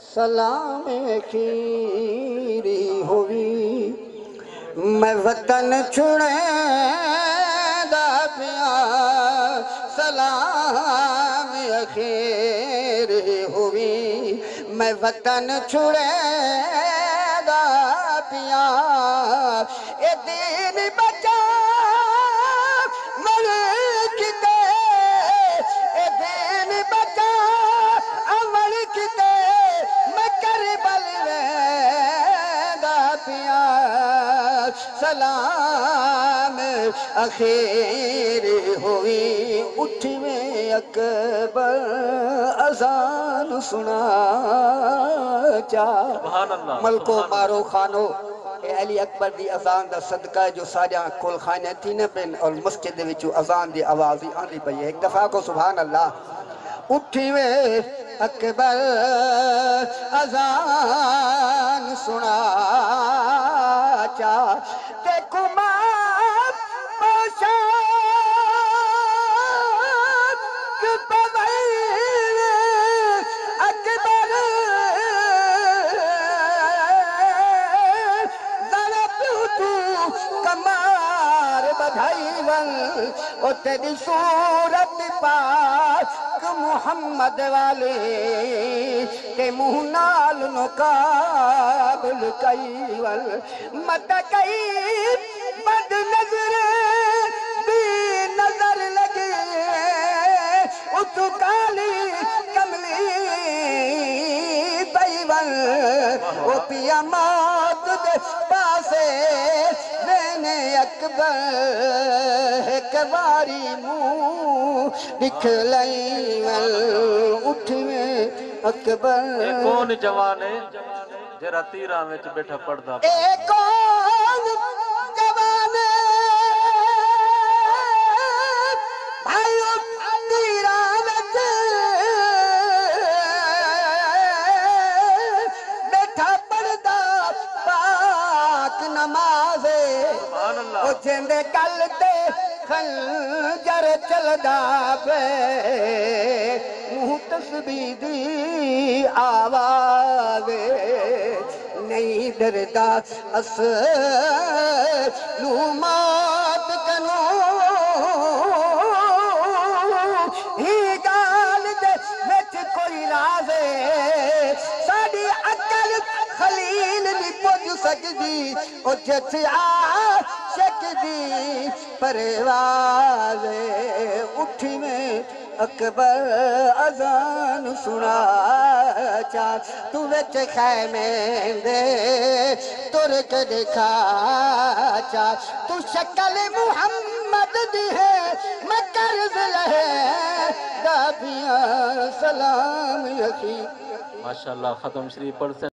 सलाम खीरी हुई मैं वतन छुड़ेंदा पिया सलाम खीरी हुई मैं वतन छुड़ेंदा पिया ए दीन बचा मलिक दे ए दीन बचा अमल किते मैं करबल वेंदा पिया सलाम अखीर हुई उठवे अकबर अजान सुना चा मलको मारो खानो अली अकबर दी अजान दा सदका जो सारिया कुल खाने थी न पेन और मस्जिद विच अजान दी आवाज आंदी पई है। एक दफा को सुभान अल्लाह उठवे अकबर अजान सुना चा ते कुमार पोशाक पवैर अकबर जरा तू कमार बधाई वन ओ तेरी सूरत पाक मुहम्मद वाले के मुँह नाल मुकाबल कई वल मत कई बद नजर भी नजर लगे उस काली कमली पैवल वो पिया मौत दे पासे मैंने अकबर एक बारी मुँह दिखलाई उठवे अकबर कौन जवान है जरा तीरा में बैठा पड़दा कौन जवान भाई तीरा बैठा पड़दा पाक नमाज़े ओ जेंदे कल ते खंजर चलदा पे मुँह तस्बीह दी आवाज़ नहीं डरदा अस नू मात कनो ही गाल दे विच कोई राज़ साडी अकल खलील नहीं पुज सकदी ओ जिथे आशिक दी परवाज़ उठवे अकबर अजान सुना चा तू विच खैमे दे तुर के देखा चा तू शक्ल मुहम्मद दी है मैं कर्ज लहे दाबिया सलाम यकी माशाअल्लाह खत्म शरीफ पढ़